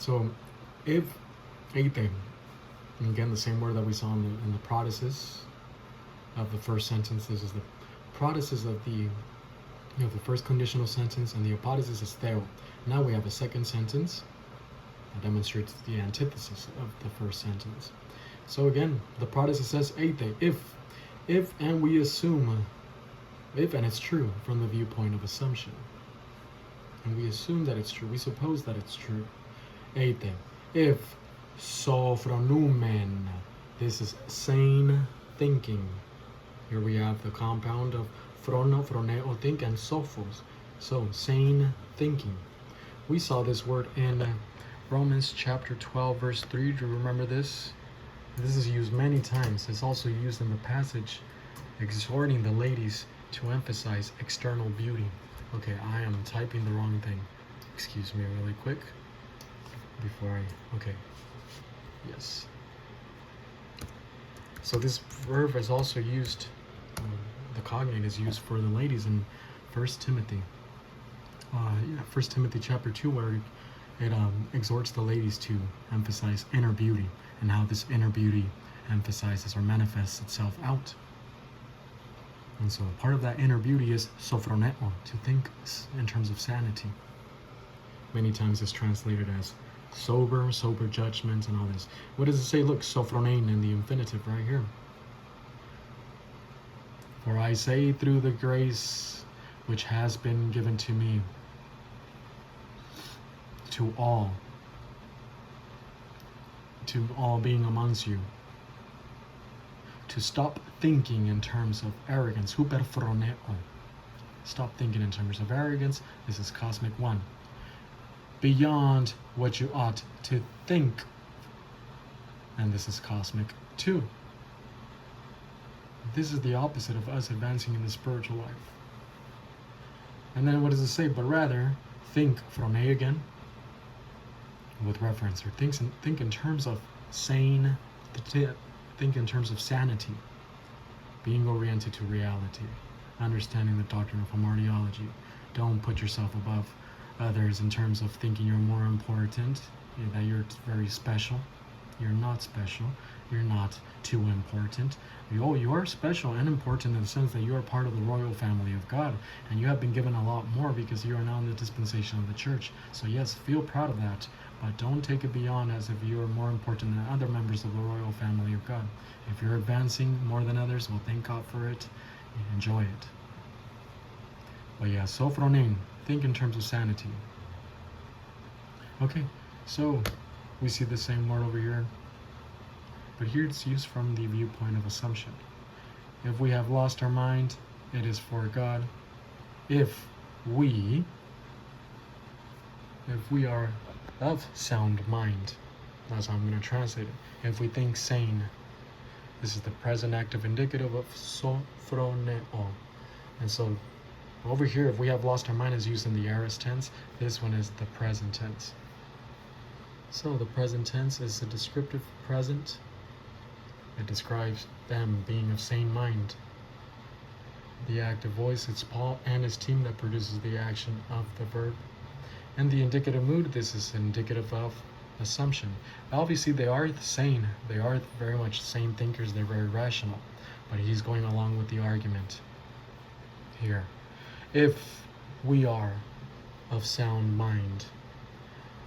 So if ete, and again the same word that we saw in the protasis of the first sentence, this is the protasis of the first conditional sentence, and the apodosis is theo. Now we have a second sentence that demonstrates the antithesis of the first sentence. So again, the protasis says ete, if, and we assume, if, and it's true from the viewpoint of assumption. And we assume that it's true, we suppose that it's true. Ete, if sophronumen, this is sane thinking. Here we have the compound of phrono, phroneo, think, and sophos. So, sane thinking. We saw this word in Romans chapter 12, verse 3. Do you remember this? This is used many times. It's also used in the passage exhorting the ladies to emphasize external beauty. Okay, I am typing the wrong thing. Excuse me really quick. Before I, okay. Yes. So this verb is also used, the cognate is used for the ladies in 1 Timothy. 1 Timothy chapter 2, where it exhorts the ladies to emphasize inner beauty and how this inner beauty emphasizes or manifests itself out. And so part of that inner beauty is sophroneo, to think in terms of sanity. Many times it's translated as sober judgment and all this. What does it say? Look, sophronein in the infinitive right here. For I say through the grace which has been given to me, to all being amongst you, to stop thinking in terms of arrogance, hyperphroneo. Stop thinking in terms of arrogance. This is cosmic 1. Beyond what you ought to think. And this is cosmic 2. This is the opposite of us advancing in the spiritual life. And then what does it say? But rather, think from A again, with reference, or think in terms of sane, think in terms of sanity, being oriented to reality, understanding the doctrine of hamartiology. Don't put yourself above others in terms of thinking you're more important, that you're very special. You're not special. You're not too important. You are special and important in the sense that you are part of the royal family of God, and you have been given a lot more because you are now in the dispensation of the church. So yes, feel proud of that, but don't take it beyond as if you are more important than other members of the royal family of God. If you're advancing more than others, well, thank God for it. Enjoy it. But yeah, sophronein, think in terms of sanity. Okay, so we see the same word over here, but here it's used from the viewpoint of assumption. If we have lost our mind, it is for God. If we are of sound mind, that's how I'm going to translate it. If we think sane, this is the present active indicative of sophroneo. And so over here, if we have lost our mind, is used in the aorist tense. This one is the present tense. So the present tense is the descriptive present. It describes them being of sane mind. The active voice, it's Paul and his team that produces the action of the verb. And the indicative mood, this is indicative of assumption. Obviously they are sane. They are very much sane thinkers. They're very rational. But he's going along with the argument here. If we are of sound mind.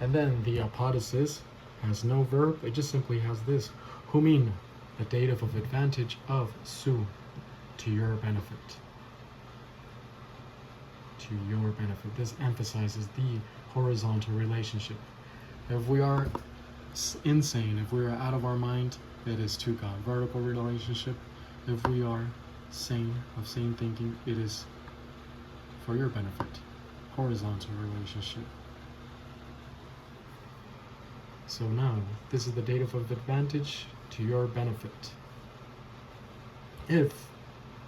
And then the apodosis has no verb. It just simply has this. Humin, the dative of advantage of su, to your benefit. To your benefit. This emphasizes the horizontal relationship. If we are insane, if we are out of our mind, it is to God. Vertical relationship. If we are sane, of sane thinking, it is for your benefit. Horizontal relationship. So now, this is the dative of advantage to your benefit. If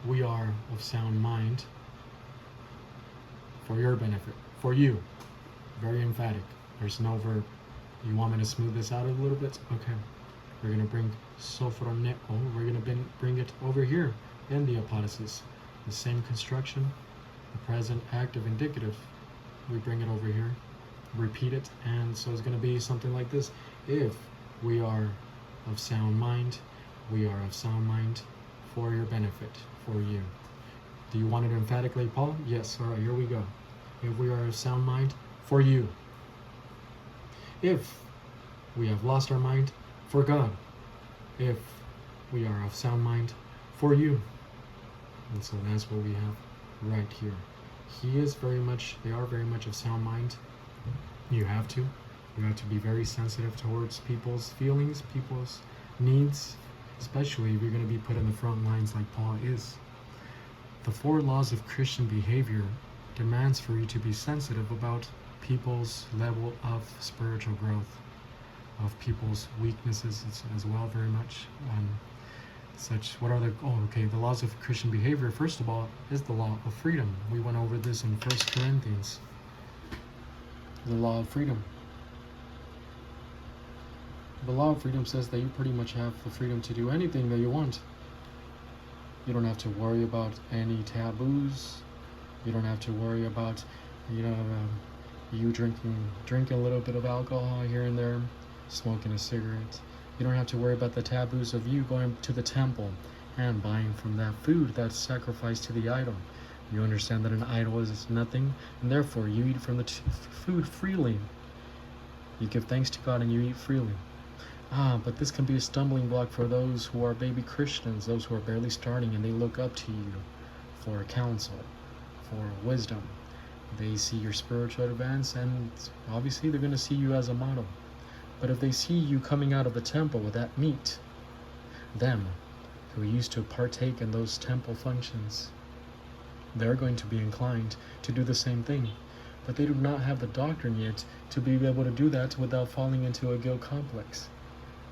we are of sound mind, for your benefit, for you, very emphatic. There's no verb. You want me to smooth this out a little bit? Okay. We're going to bring sophroneo, we're going to bring it over here in the apodosis. The same construction, the present active indicative, we bring it over here repeat it, and so it's going to be something like this. If we are of sound mind, we are of sound mind for your benefit, for you. Do you want it emphatically, Paul? Yes. All right, here we go. If we are of sound mind, for you. If we have lost our mind, for God. If we are of sound mind, for you. And so that's what we have right here. They are very much of sound mind. You have to be very sensitive towards people's feelings, people's needs, especially if you're going to be put in the front lines like Paul is. The 4 laws of Christian behavior demands for you to be sensitive about people's level of spiritual growth, of people's weaknesses as well, very much. The laws of Christian behavior, first of all, is the law of freedom. We went over this in 1 Corinthians. The law of freedom. The law of freedom says that you pretty much have the freedom to do anything that you want. You don't have to worry about any taboos. You don't have to worry about, you drinking a little bit of alcohol here and there, smoking a cigarette. You don't have to worry about the taboos of you going to the temple and buying from that food that's sacrificed to the idol. You understand that an idol is nothing, and therefore you eat from the food freely. You give thanks to God and you eat freely. But this can be a stumbling block for those who are baby Christians, those who are barely starting, and they look up to you for counsel, for wisdom. They see your spiritual advance, and obviously they're going to see you as a model. But if they see you coming out of the temple with that meat, them who used to partake in those temple functions, they're going to be inclined to do the same thing. But they do not have the doctrine yet to be able to do that without falling into a guilt complex.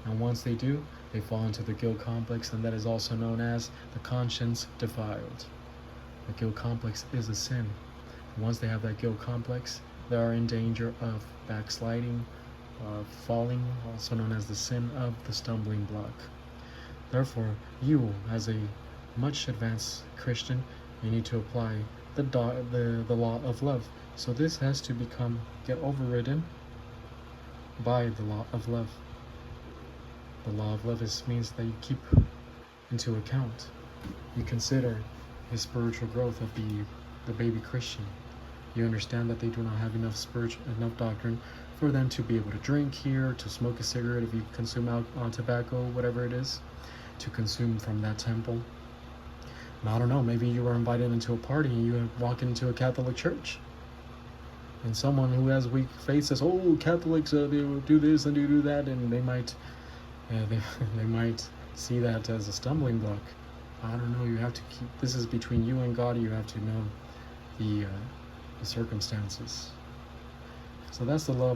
And once they do, they fall into the guilt complex, and that is also known as the conscience defiled. The guilt complex is a sin. Once they have that guilt complex, they are in danger of backsliding, falling, also known as the sin of the stumbling block. Therefore, you, as a much advanced Christian, you need to apply the law of love. So this has to get overridden by the law of love. The law of love means that you keep into account, you consider his spiritual growth of the baby Christian. You understand that they do not have enough doctrine for them to be able to drink here, to smoke a cigarette if you consume tobacco, whatever it is, to consume from that temple. And I don't know, maybe you were invited into a party and you walk into a Catholic church. And someone who has weak faith says, "Oh, Catholics, they will do this and do that," and they might see that as a stumbling block. I don't know. You have to this is between you and God. You have to know the circumstances. So that's the law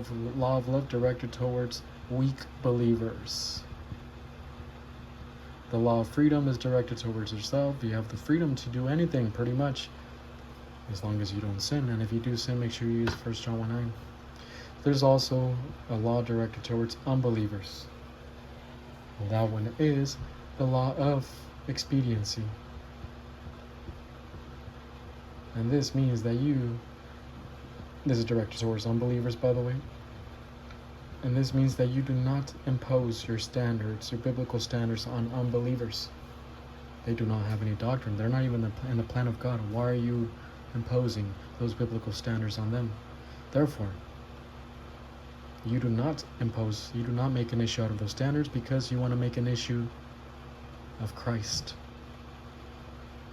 of love directed towards weak believers. The law of freedom is directed towards yourself. You have the freedom to do anything, pretty much, as long as you don't sin. And if you do sin, make sure you use 1 John 1:9. There's also a law directed towards unbelievers. And that one is the law of expediency. And this means that this is directed towards unbelievers, by the way. And this means that you do not impose your biblical standards on unbelievers. They do not have any doctrine. They're not even in the plan of God. Why are you imposing those biblical standards on them? Therefore, you do not make an issue out of those standards, because you want to make an issue of Christ.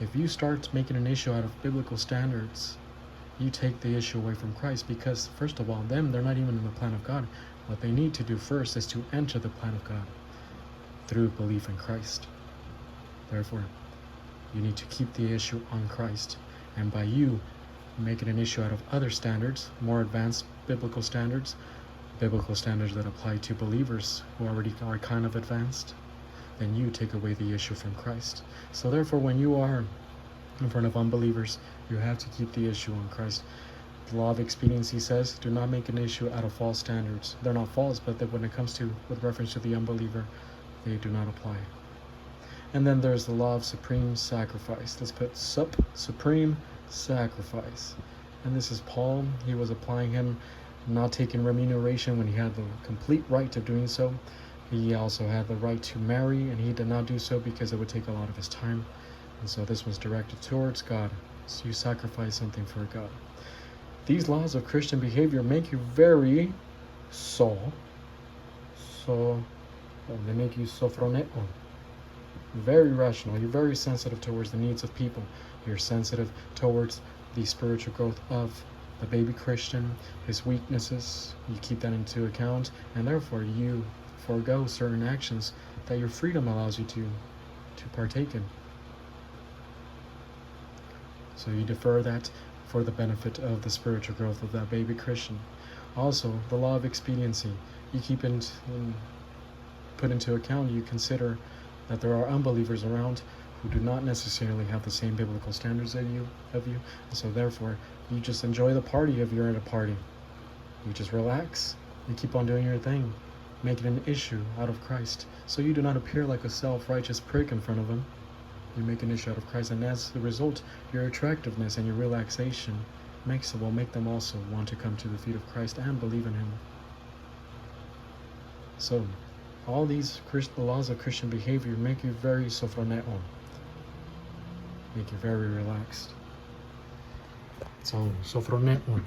If you start making an issue out of biblical standards, you take the issue away from Christ, because first of all, they're not even in the plan of God. What they need to do first is to enter the plan of God through belief in Christ. Therefore, you need to keep the issue on Christ. And by you making an issue out of other standards, more advanced biblical standards that apply to believers who already are kind of advanced, then you take away the issue from Christ. So therefore, when you are in front of unbelievers, you have to keep the issue on Christ. The law of expediency says, do not make an issue out of false standards. They're not false, but that when it comes to, with reference to the unbeliever, they do not apply. And then there's the law of supreme sacrifice. Let's put supreme sacrifice. And this is Paul. He was applying him not taking remuneration when he had the complete right of doing so. He also had the right to marry, and he did not do so because it would take a lot of his time. And so this was directed towards God. So you sacrifice something for God. These laws of Christian behavior make you very they make you sofroneo, very rational. You're very sensitive towards the needs of people. You're sensitive towards the spiritual growth of the baby Christian, his weaknesses. You keep that into account, and therefore you forego certain actions that your freedom allows you to partake in. So you defer that for the benefit of the spiritual growth of that baby Christian. Also, the law of expediency. You keep put into account, you consider that there are unbelievers around who do not necessarily have the same biblical standards of you. And so therefore, you just enjoy the party if you're at a party. You just relax. You keep on doing your thing. Make it an issue out of Christ. So you do not appear like a self-righteous prick in front of him. You make an issue out of Christ, and as a result, your attractiveness and your relaxation will make them also want to come to the feet of Christ and believe in him. So, all these laws of Christian behavior make you very sofroneo, make you very relaxed. So, sofroneo.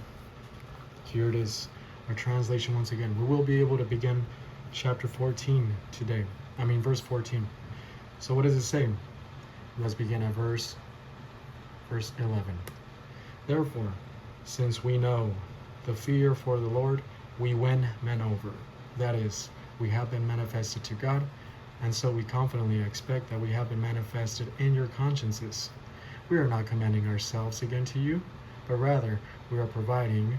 Here it is, our translation once again. We will be able to begin chapter 14 today. Verse 14. So what does it say? Let's begin at verse 11. Therefore, since we know the fear for the Lord, we win men over. That is, we have been manifested to God, and so we confidently expect that we have been manifested in your consciences. We are not commending ourselves again to you, but rather we are providing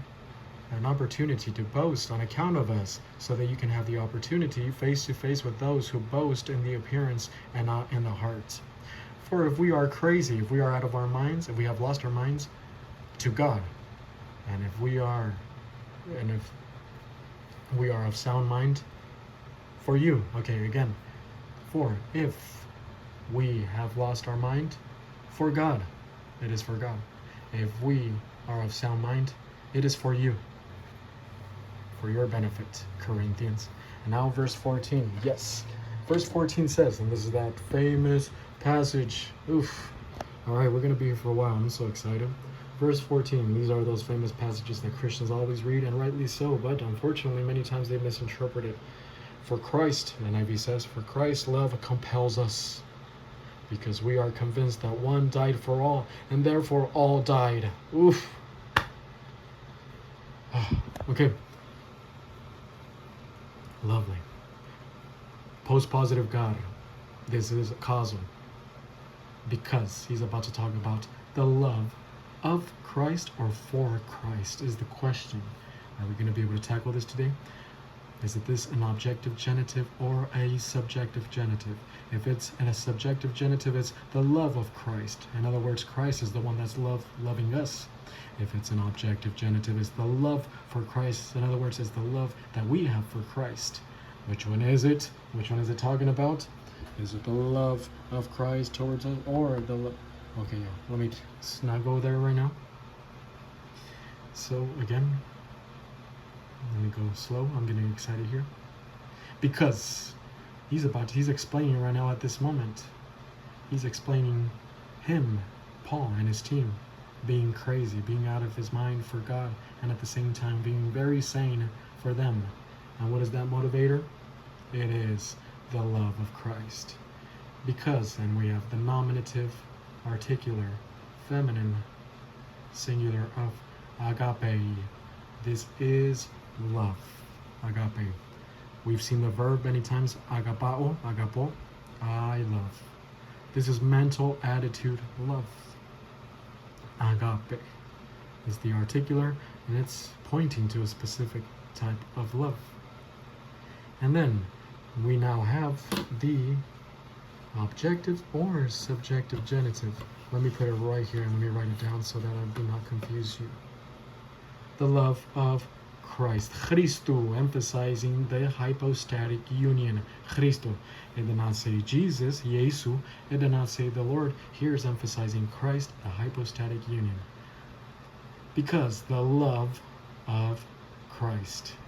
an opportunity to boast on account of us, so that you can have the opportunity face to face with those who boast in the appearance and not in the heart. For if we are crazy, if we are out of our minds, if we have lost our minds, to God, and if we are of sound mind, for you. Okay, again. For if we have lost our mind, for God, it is for God. If we are of sound mind, it is for you, for your benefit, Corinthians. And now verse 14. Yes, verse 14 says, and this is that famous passage. Oof. All right, we're going to be here for a while. I'm so excited. Verse 14, these are those famous passages that Christians always read, and rightly so, but unfortunately many times they misinterpret it. For Christ, the NIV says, for Christ's love compels us, because we are convinced that one died for all, and therefore all died. Oof. Okay. Lovely. Post-positive God. This is causal, because he's about to talk about the love of Christ or for Christ is the question. Are we going to be able to tackle this today? Is this an objective genitive or a subjective genitive? If it's in a subjective genitive, it's the love of Christ. In other words, Christ is the one that's loving us. If it's an objective genitive, it's the love for Christ. In other words, it's the love that we have for Christ. Which one is it? Which one is it talking about? Is it the love of Christ towards us, or the love? Okay, yeah. Let me not go there right now. So again, let me go slow. I'm getting excited here, because he's explaining right now at this moment. He's explaining him, Paul, and his team being crazy, being out of his mind for God, and at the same time being very sane for them. And what is that motivator? It is the love of Christ. Because, and we have the nominative, articular, feminine, singular of agape. This is love. Agape. We've seen the verb many times. Agapao, agapo. I love. This is mental attitude love. Agape is the articular, and it's pointing to a specific type of love. And then we now have the objective or subjective genitive. Let me put it right here and let me write it down so that I do not confuse you. The love of Christ. Christo, emphasizing the hypostatic union. Christo. It did not say Jesus, Jesu. It did not say the Lord. Here is emphasizing Christ, the hypostatic union. Because the love of Christ.